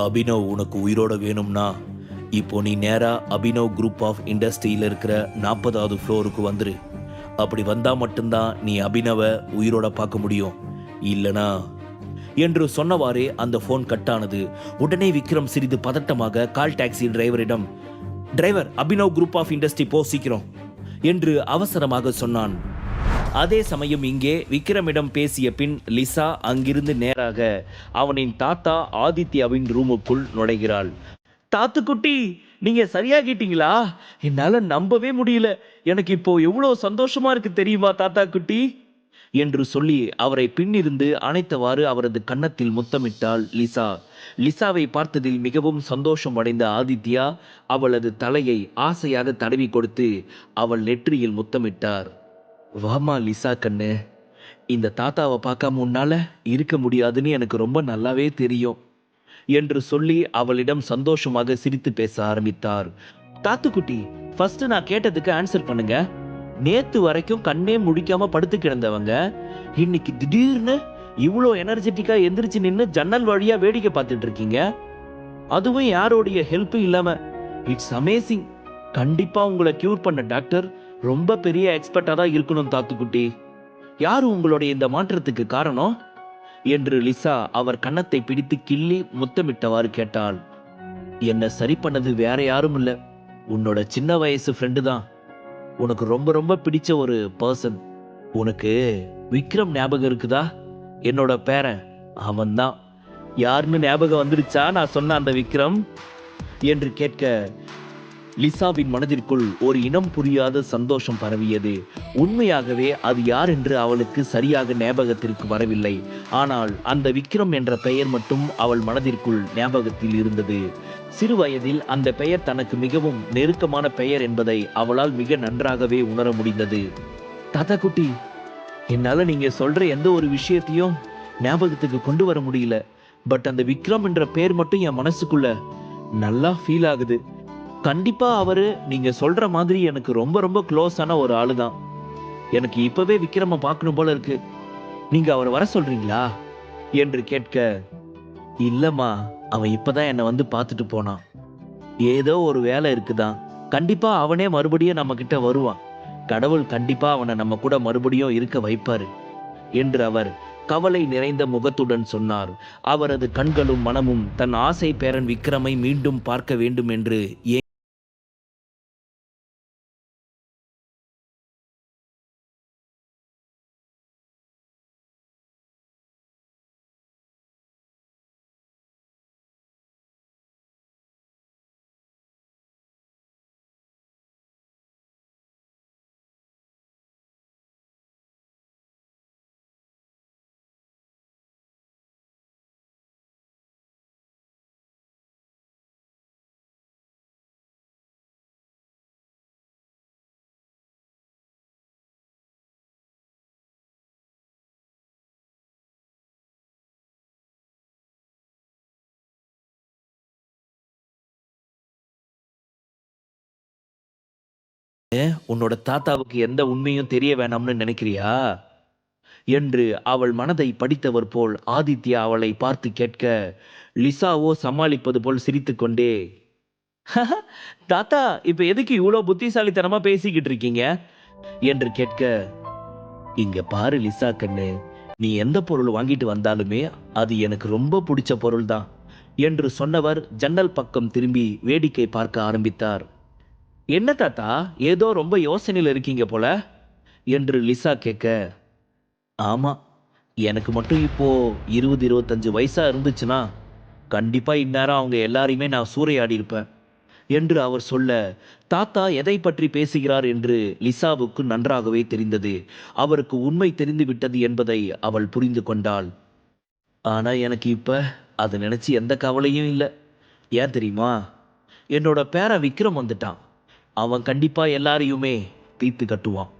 அபினவ் உனக்கு உயிரோட வேணும்னா இப்போ நீ நேரா அபினவ் குரூப் ஆஃப் இண்டஸ்ட்ரியில் இருக்கிற 40வது ஃப்ளோருக்கு வந்துரு. அப்படி வந்தா மட்டும்தான் நீ அபினவை உயிரோட பார்க்க முடியும். இல்லனா என்று சொன்னவாறே அந்த போன் கட்டானது. உடனே விக்ரம் சிறிது பதட்டமாக கால் டாக்ஸி டிரைவரிடம், driver, Abhinav group of industry போ சீக்கிரம் என்று அவசரமாக சொன்னான். அதே சமயம் இங்கே விக்ரமிடம் பேசிய பின் லிசா அங்கிருந்து நேராக அவனின் தாத்தா ஆதித்யாவின் ரூமுக்குள் நுழைகிறாள். தாத்துக்குட்டி, நீங்க சரியாகிட்டீங்களா? என்னால நம்பவே முடியல. எனக்கு இப்போ எவ்வளவு சந்தோஷமா இருக்கு தெரியுமா தாத்தா குட்டி என்று சொல்லி அவரை பின்னிருந்து அணைத்தவாறு அவரது கன்னத்தில் முத்தமிட்டாள் லிசா. லிசாவை பார்த்ததில் மிகவும் சந்தோஷம் அடைந்த ஆதித்யா அவளது தலையை ஆசையாக தடவி கொடுத்து அவள் நெற்றியில் முத்தமிட்டார். வாமா லிசா கண்ணு, இந்த தாத்தாவை பார்க்காம உன்னால இருக்க முடியாதுன்னு எனக்கு ரொம்ப நல்லாவே தெரியும் என்று சொல்லி அவளிடம் சந்தோஷமாக சிரித்து பேச ஆரம்பித்தார். தாத்துக்குட்டி, ஃபர்ஸ்ட் நான் கேட்டதுக்கு ஆன்சர் பண்ணுங்க. நேத்து வரைக்கும் கண்ணே முழிக்காம படுத்து கிடந்தவங்க இன்னைக்கு திடீர்னு இவ்வளோ எனர்ஜெட்டிக்கா எந்திரிச்சு நின்று ஜன்னல் வழியா வேடிக்கை பார்த்துட்டு இருக்கீங்க. அதுவும் யாரோடைய ஹெல்ப்பும் இல்லாம. It's amazing. கண்டிப்பா உங்களை கியூர் பண்ண டாக்டர் ரொம்ப பெரிய எக்ஸ்பர்ட்டா தான் இருக்கணும் தாத்துக்குட்டி. யாரு உங்களுடைய இந்த மாற்றத்துக்கு காரணம் என்று லிசா அவர் கன்னத்தை பிடித்து கிள்ளி முத்தமிட்டவாறு கேட்டாள். என்ன சரி பண்ணது வேற யாரும் இல்ல, உன்னோட சின்ன வயசு ஃப்ரெண்டு தான். உனக்கு ரொம்ப ரொம்ப பிடிச்ச ஒரு பர்சன். உனக்கு விக்ரம் ஞாபகம் இருக்குதா? என்னோட பேரன் அவன்தான். யாருன்னு ஞாபகம் வந்துடுச்சா நான் சொன்ன அந்த விக்ரம் என்று கேட்க லிசாவின் மனதிற்குள் ஒரு இனம் புரியாத சந்தோஷம் பரவியது. உண்மையாகவே அது யார் என்று அவளுக்கு சரியாக ஞாபகத்திற்கு வரவில்லை. ஆனால் அந்த விக்ரம் என்ற பெயர் மட்டும் அவள் மனதிற்குள் ஞாபகத்தில் இருந்தது. சிறு வயதில் அந்த பெயர் தனக்கு மிகவும் நெருக்கமான பெயர் என்பதை அவளால் மிக நன்றாகவே உணர முடிந்தது. தாத்தா குட்டி, என்னால நீங்க சொல்ற எந்த ஒரு விஷயத்தையும் ஞாபகத்துக்கு கொண்டு வர முடியல. பட் அந்த விக்ரம் என்ற பெயர் மட்டும் என் மனசுக்குள்ள நல்லா ஃபீல் ஆகுது. கண்டிப்பா அவரு நீங்க சொல்ற மாதிரி எனக்கு ரொம்ப ரொம்ப க்ளோஸான ஒரு ஆளு தான். எனக்கு இப்பவே விக்ரம பார்க்கணும் போல இருக்கு. நீங்க அவரை வர சொல்றீங்களா என்று கேட்க, இல்லம்மா, அவன் இப்பதான் என்னை வந்து பார்த்துட்டு போனான். ஏதோ ஒரு வேலை இருக்குதான். கண்டிப்பா அவனே மறுபடியும் நம்ம கிட்ட வருவான். கடவுள் கண்டிப்பா அவனை நம்ம கூட மறுபடியும் இருக்க வைப்பாரு என்று அவர் கவலை நிறைந்த முகத்துடன் சொன்னார். அவரது கண்களும் மனமும் தன் ஆசை பேரன் விக்ரமை மீண்டும் பார்க்க வேண்டும் என்று உன்னோட தாத்தாவுக்கு எந்த உண்மையும் தெரிய வேணாம்னு நினைக்கிறியா என்று அவள் மனதை படித்தவர் போல் ஆதித்யா அவளை பார்த்து கேட்க, லிசாவோ சமாளிப்பது போல் சிரித்துக்கொண்டே, தாத்தா இப்ப எதுக்கு இவ்வளோ புத்திசாலித்தனமா பேசிக்கிட்டு இருக்கீங்க என்று கேட்க, இங்க பாரு லிசா கண்ணு, நீ எந்த பொருள் வாங்கிட்டு வந்தாலுமே அது எனக்கு ரொம்ப பிடிச்ச பொருள் தான் என்று சொன்னவர் ஜன்னல் பக்கம் திரும்பி வேடிக்கை பார்க்க ஆரம்பித்தார். என்ன தாத்தா, ஏதோ ரொம்ப யோசனையில் இருக்கீங்க போல என்று லிசா கேட்க, ஆமா, எனக்கு மட்டும் இப்போ 20-25 வயசா இருந்துச்சுன்னா கண்டிப்பா இந்நேரம் அவங்க எல்லாரையுமே நான் சூறையாடி இருப்பேன் என்று அவர் சொல்ல, தாத்தா எதை பற்றி பேசுகிறார் என்று லிசாவுக்கு நன்றாகவே தெரிந்தது. அவருக்கு உண்மை தெரிந்து விட்டது என்பதை அவள் புரிந்து கொண்டாள். ஆனா எனக்கு இப்ப அதை நினைச்சு எந்த கவலையும் இல்லை. ஏன் தெரியுமா? என்னோட பேரன் விக்ரம் வந்துட்டான். அவன் கண்டிப்பா எல்லாரையுமே தீர்த்து கட்டுவான்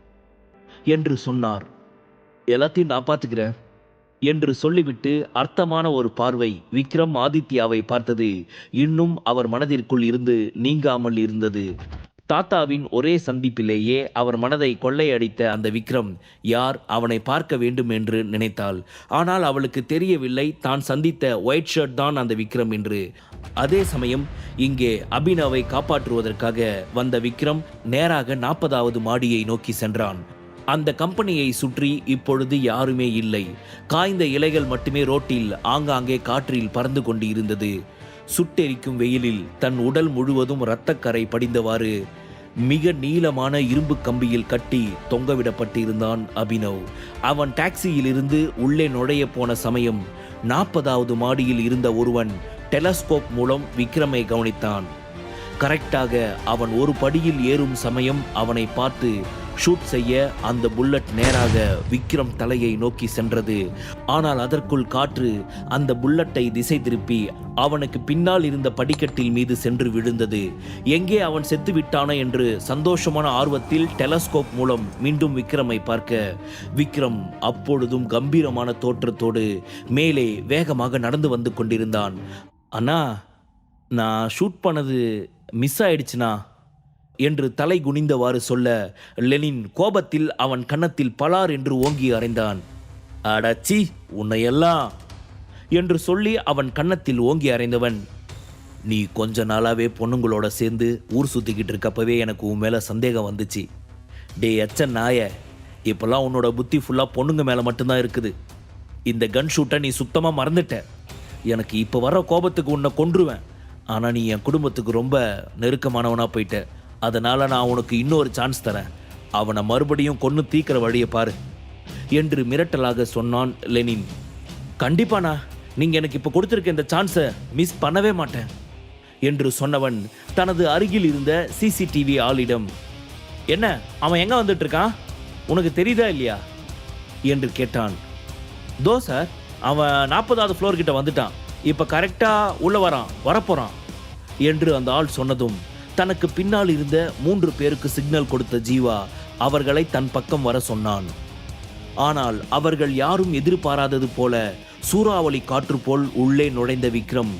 என்று சொன்னார். எல்லாத்தையும் நான் பார்த்துக்கிறேன் என்று சொல்லிவிட்டு அர்த்தமான ஒரு பார்வை விக்ரம் ஆதித்யாவை பார்த்தது இன்னும் அவர் மனதிற்குள் இருந்து நீங்காமல் இருந்தது. தாத்தாவின் ஒரே சந்திப்பிலேயே அவர் மனதை கொள்ளையடித்த அந்த விக்ரம் யார், அவனை பார்க்க வேண்டும் என்று நினைத்தாள். ஆனால் அவளுக்கு தெரியவில்லை தான் சந்தித்த ஒயிட் ஷர்ட் தான் அந்த விக்ரம் என்று. அதே சமயம் இங்கே அபினவை காப்பாற்றுவதற்காக வந்த விக்ரம் நேராக 40வது மாடியை நோக்கி சென்றான். அந்த கம்பெனியை சுற்றி இப்பொழுது யாருமே இல்லை. காய்ந்த இலைகள் மட்டுமே ரோட்டில் ஆங்காங்கே காற்றில் பறந்து கொண்டு இருந்தது. சுட்டெரிக்கும் வெயிலில் தன் உடல் முழுவதும் இரத்தக்கரை படிந்தவாறு மிக நீளமான இரும்பு கம்பியில் கட்டி தொங்கவிடப்பட்டிருந்தான் அபினவ். அவன் டாக்ஸியில் இருந்து உள்ளே நுழைய போன சமயம் 40வது மாடியில் இருந்த ஒருவன் டெலஸ்கோப் மூலம் விக்ரமை கவனித்தான். கரெக்டாக அவன் ஒரு படியில் ஏறும் சமயம் அவனை பார்த்து ஷூட் செய்ய அந்த புல்லட் நேராக விக்ரம் தலையை நோக்கி சென்றது. ஆனால் அதற்குள் காற்று அந்த புல்லட்டை திசை திருப்பி அவனுக்கு பின்னால் இருந்த படிக்கட்டில் மீது சென்று விழுந்தது. எங்கே அவன் செத்து விட்டானோ என்று சந்தோஷமான ஆர்வத்தில் டெலஸ்கோப் மூலம் மீண்டும் விக்ரமை பார்க்க, விக்ரம் அப்பொழுதும் கம்பீரமான தோற்றத்தோடு மேலே வேகமாக நடந்து வந்து கொண்டிருந்தான். அண்ணா, நான் ஷூட் பண்ணது மிஸ் ஆயிடுச்சுனா என்று தலை குனிந்தவாறு சொல்ல, லெனின் கோபத்தில் அவன் கன்னத்தில் பலார் என்று ஓங்கி அறைந்தான். அடச்சி, உன்னையெல்லாம் என்று சொல்லி அவன் கன்னத்தில் ஓங்கி அறைந்தவன், நீ கொஞ்ச நாளாவே பொண்ணுங்களோட சேர்ந்து ஊர் சுத்திக்கிட்டு இருக்கப்பவே எனக்கு உன் மேல சந்தேகம் வந்துச்சு. டே அச்சன் நாய, இப்பெல்லாம் உன்னோட புத்தி ஃபுல்லா பொண்ணுங்க மேல மட்டும்தான் இருக்குது. இந்த கன் ஷூட்டை நீ சுத்தமா மறந்துட்ட. எனக்கு இப்போ வர கோபத்துக்கு உன்னை கொன்றுவேன். ஆனால் நீ என் குடும்பத்துக்கு ரொம்ப நெருக்கமானவனா போயிட்ட. அதனால் நான் உனக்கு இன்னொரு சான்ஸ் தரேன். அவனை மறுபடியும் கொன்று தீக்கிற வழியை பாரு என்று மிரட்டலாக சொன்னான் லெனின். கண்டிப்பாண்ணா, நீங்கள் எனக்கு இப்போ கொடுத்துருக்க இந்த சான்ஸை மிஸ் பண்ணவே மாட்டேன் என்று சொன்னவன் தனது அருகில் இருந்த சிசிடிவி ஆளிடம், என்ன அவன் எங்கே வந்துட்டு இருக்கான், உனக்கு தெரியுதா இல்லையா என்று கேட்டான். தோ சார், அவன் 40வது ஃப்ளோர் கிட்ட வந்துட்டான். இப்போ கரெக்டாக உள்ளே வரப்போகிறான் என்று அந்த ஆள் சொன்னதும் தனக்கு பின்னால் இருந்த 3 பேருக்கு சிக்னல் கொடுத்த ஜீவா அவர்களை தன் பக்கம் வர சொன்னான். ஆனால் அவர்கள் யாரும் எதிர்பாராதது போல சூறாவளி காற்று போல் உள்ளே நுழைந்த விக்ரம்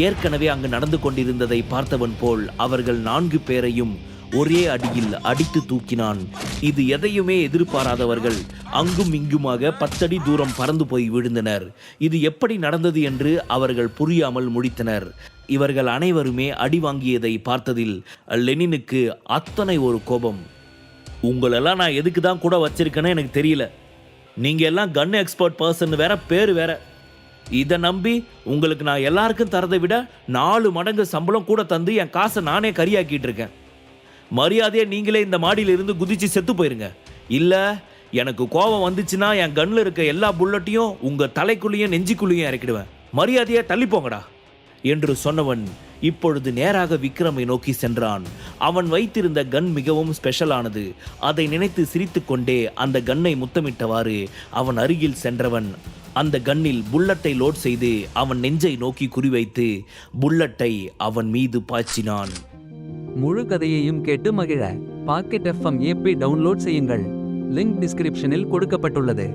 ஏற்கனவே அங்கு நடந்து கொண்டிருந்ததை பார்த்தவன் போல் அவர்கள் 4 பேரையும் ஒரே அடியில் அடித்து தூக்கினான். இது எதையுமே எதிர்பாராதவர்கள் அங்கும் இங்குமாக 10 அடி தூரம் பறந்து போய் விழுந்தனர். இது எப்படி நடந்தது என்று அவர்கள் புரியாமல் முழித்தனர். இவர்கள் அனைவருமே அடி வாங்கியதை பார்த்ததில் லெனினுக்கு அத்தனை ஒரு கோபம். உங்களெல்லாம் நான் எதுக்கு தான் கூட வச்சிருக்கேன்னு எனக்கு தெரியல. நீங்கள் எல்லாம் கன் எக்ஸ்பர்ட் பர்சன் வேற, பேர் வேற. இதை நம்பி உங்களுக்கு நான் எல்லாருக்கும் தரதை விட 4 மடங்கு சம்பளம் கூட தந்து என் காசை நானே கரியாக்கிட்டு இருக்கேன். மரியாதையை நீங்களே இந்த மாடியிலிருந்து குதிச்சு செத்து போயிருங்க. இல்லை எனக்கு கோபம் வந்துச்சுன்னா என் கன்னில் இருக்க எல்லா புல்லட்டையும் உங்கள் தலைக்குள்ளேயும் நெஞ்சுக்குள்ளேயும் இறக்கிடுவேன். மரியாதையை தள்ளி போங்கடா என்று சொன்னவன் இப்பொழுது நேராக விக்ரமை நோக்கி சென்றான். அவன் வைத்திருந்த கன் மிகவும் ஸ்பெஷலானது. அதை நினைத்து சிரித்து கொண்டே அந்த கன்னை முத்தமிட்டவாறு அவன் அருகில் சென்றவன் அந்த கன்னில் புல்லட்டை லோட் செய்து அவன் நெஞ்சை நோக்கி குறிவைத்து புல்லட்டை அவன் மீது பாய்ச்சினான். முழு கதையையும் கேட்டு மகிழ பாக்கெட் FM ஆப்பை டவுன்லோட் செய்யுங்கள். லிங்க் டிஸ்கிரிப்ஷனில் கொடுக்கப்பட்டுள்ளது.